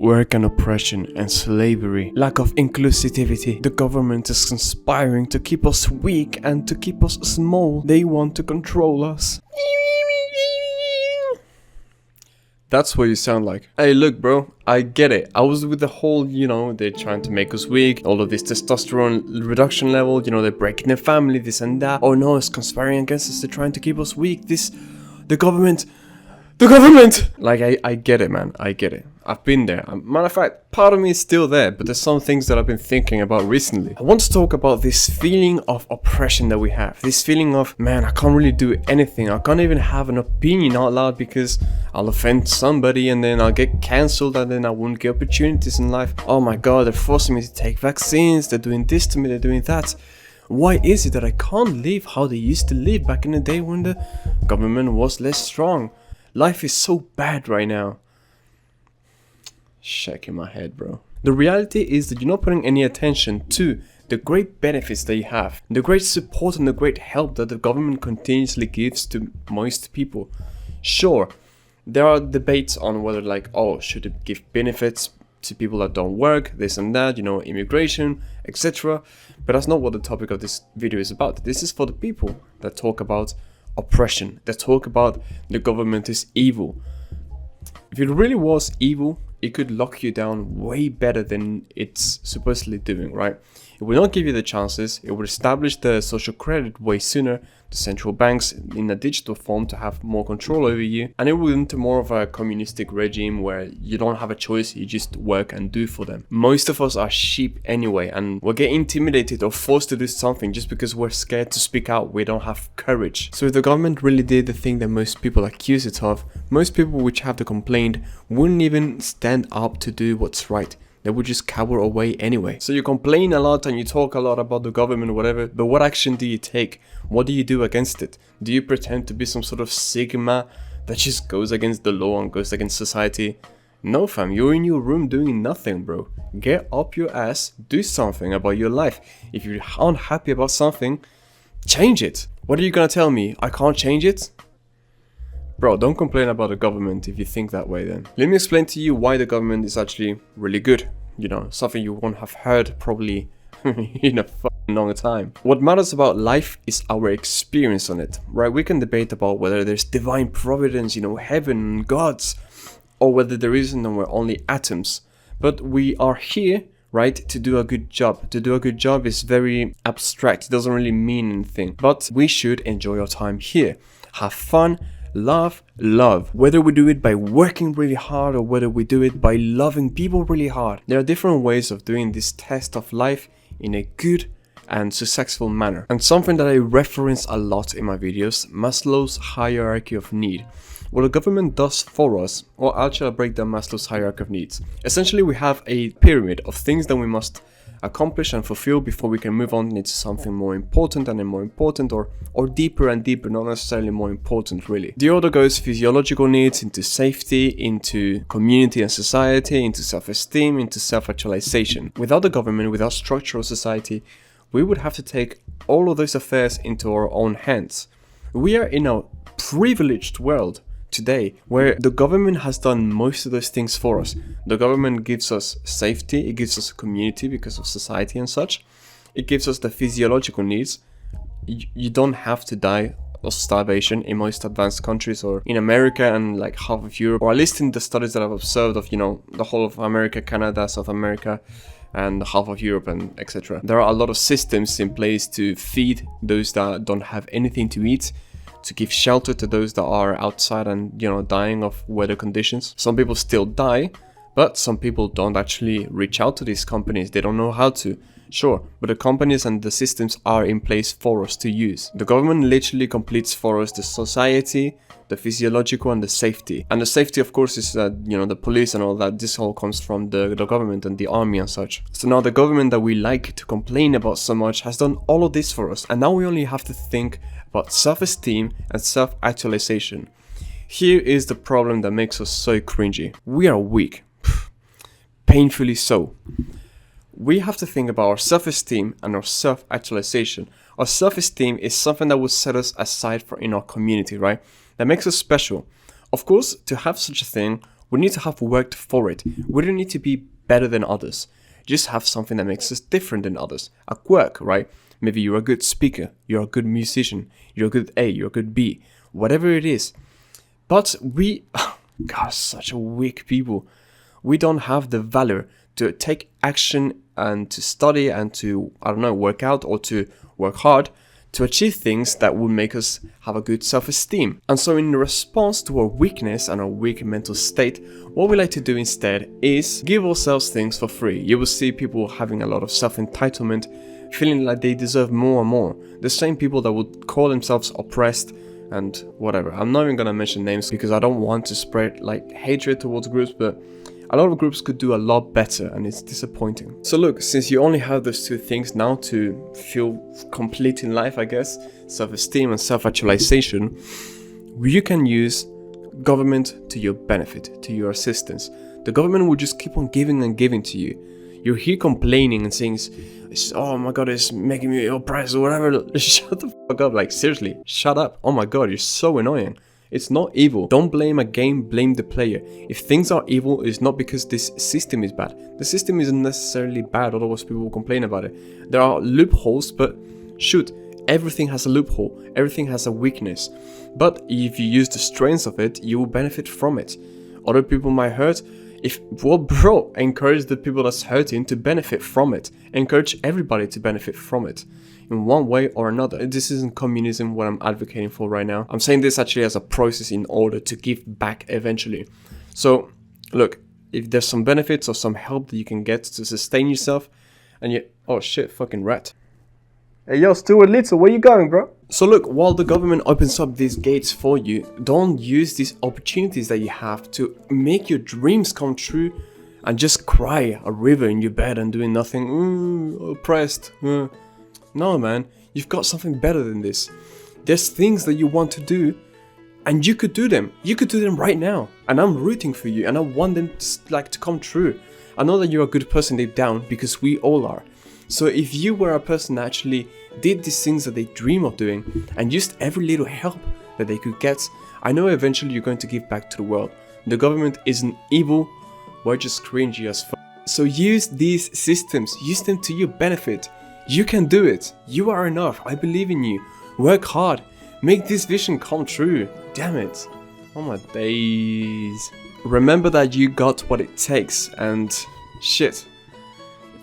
Work and oppression and slavery, lack of inclusivity. The government is conspiring to keep us weak and to keep us small. They want to control us. That's what you sound like. Hey, look, bro, I get it. I was with the whole, they're trying to make us weak. All of this testosterone reduction level, they're breaking the family, this and that. Oh no, it's conspiring against us. They're trying to keep us weak. The government. Like, I get it, man. I get it. I've been there. Matter of fact, part of me is still there, but there's some things that I've been thinking about recently. I want to talk about this feeling of oppression that we have. This feeling of, man, I can't really do anything. I can't even have an opinion out loud because I'll offend somebody and then I'll get cancelled and then I won't get opportunities in life. Oh my god, they're forcing me to take vaccines. They're doing this to me. They're doing that. Why is it that I can't live how they used to live back in the day when the government was less strong? Life is so bad right now. Shaking my head, bro. The reality is that you're not putting any attention to the great benefits that you have, the great support and the great help that the government continuously gives to most people. Sure, there are debates on whether should it give benefits to people that don't work, this and that, immigration, etc. But that's not what the topic of this video is about. This is for the people that talk about oppression, that talk about the government is evil. If it really was evil, it could lock you down way better than it's supposedly doing, right? It would not give you the chances. It would establish the social credit way sooner, the central banks in a digital form to have more control over you, and it would into more of a communistic regime where you don't have a choice, you just work and do for them. Most of us are sheep anyway, and we'll get intimidated or forced to do something just because we're scared to speak out, we don't have courage. So if the government really did the thing that most people accuse it of, most people which have the complaint wouldn't even stand up to do what's right. They would just cower away anyway. So you complain a lot and you talk a lot about the government or whatever, but what action do you take? What do you do against it? Do you pretend to be some sort of sigma that just goes against the law and goes against society? No, fam, you're in your room doing nothing, bro. Get up your ass, do something about your life. If you're unhappy about something, change it. What are you gonna tell me? I can't change it? Bro, don't complain about the government if you think that way then. Let me explain to you why the government is actually really good. Something you won't have heard probably in a fucking long time. What matters about life is our experience on it, right? We can debate about whether there's divine providence, heaven, gods, or whether there isn't and we're only atoms. But we are here, right, to do a good job. To do a good job is very abstract. It doesn't really mean anything. But we should enjoy our time here. Have fun. Love. Whether we do it by working really hard or whether we do it by loving people really hard. There are different ways of doing this test of life in a good and successful manner. And something that I reference a lot in my videos, Maslow's hierarchy of need. What the government does for us, or actually I'll break down Maslow's hierarchy of needs. Essentially we have a pyramid of things that we must accomplish and fulfill before we can move on into something more important and then more important or deeper and deeper, not necessarily more important really. The order goes physiological needs into safety, into community and society, into self-esteem, into self-actualization. Without the government, without structural society, we would have to take all of those affairs into our own hands. We are in a privileged world today where the government has done most of those things for us. The government gives us safety, it gives us a community because of society and such. It gives us the physiological needs. You don't have to die of starvation in most advanced countries or in America and like half of Europe, or at least in the studies that I've observed of, the whole of America, Canada, South America, and half of Europe and etc. There are a lot of systems in place to feed those that don't have anything to eat, to give shelter to those that are outside and dying of weather conditions. Some people still die, but some people don't actually reach out to these companies. They don't know how to. Sure, but the companies and the systems are in place for us to use. The government literally completes for us the society, the physiological and the safety. And the safety, of course, is the police and all that. This all comes from the government and the army and such. So now the government that we like to complain about so much has done all of this for us. And now we only have to think about self-esteem and self-actualization. Here is the problem that makes us so cringy. We are weak. Painfully so. We have to think about our self-esteem and our self-actualization. Our self-esteem is something that will set us aside in our community, right? That makes us special. Of course, to have such a thing, We need to have worked for it. We don't need to be better than others. Just have something that makes us different than others. At work, right? Maybe you're a good speaker, you're a good musician, you're a good A, you're a good B, whatever it is. But we, God, such a weak people. We don't have the valor to take action and to study and to, I don't know, work out or to work hard to achieve things that will make us have a good self-esteem. And so in response to our weakness and our weak mental state, what we like to do instead is give ourselves things for free. You will see people having a lot of self-entitlement, feeling like they deserve more and more. The same people that would call themselves oppressed and whatever. I'm not even gonna mention names because I don't want to spread like hatred towards groups, but a lot of groups could do a lot better and it's disappointing. So look, since you only have those two things now to feel complete in life, I guess, self-esteem and self-actualization, you can use government to your benefit, to your assistance. The government will just keep on giving and giving to you. You're here complaining and saying, oh my god, it's making me oppressed or whatever. Shut the fuck up, like seriously, shut up. Oh my god, you're so annoying. It's not evil. Don't blame a game, blame the player. If things are evil, it's not because this system is bad. The system isn't necessarily bad, otherwise people will complain about it. There are loopholes, but shoot, everything has a loophole. Everything has a weakness. But if you use the strengths of it, you will benefit from it. Other people might hurt. Encourage the people that's hurting to benefit from it. Encourage everybody to benefit from it in one way or another. This isn't communism what I'm advocating for right now. I'm saying this actually as a process in order to give back eventually. So look, if there's some benefits or some help that you can get to sustain yourself and you, oh shit, fucking rat. Hey yo, Stuart Little, where you going, bro? So look, while the government opens up these gates for you, don't use these opportunities that you have to make your dreams come true and just cry a river in your bed and doing nothing, oppressed. No man, you've got something better than this. There's things that you want to do and you could do them. You could do them right now. And I'm rooting for you and I want them to come true. I know that you're a good person deep down because we all are. So if you were a person that actually did these things that they dream of doing and used every little help that they could get, I know eventually you're going to give back to the world. The government isn't evil, we're just cringy as fuck. So use these systems, use them to your benefit. You can do it. You are enough. I believe in you. Work hard. Make this vision come true. Damn it. Oh my days. Remember that you got what it takes and shit.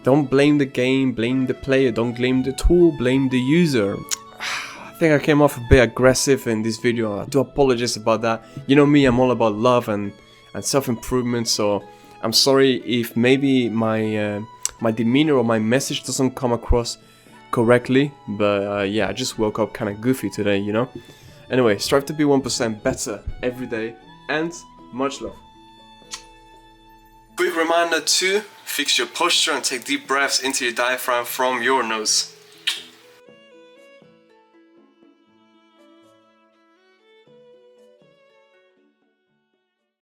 Don't blame the game, blame the player, don't blame the tool, blame the user. I think I came off a bit aggressive in this video. I do apologize about that. You know me, I'm all about love and self-improvement, so I'm sorry if maybe my demeanor or my message doesn't come across correctly, but yeah, I just woke up kind of goofy today, you know? Anyway, strive to be 1% better every day, and much love. Quick reminder to fix your posture and take deep breaths into your diaphragm from your nose.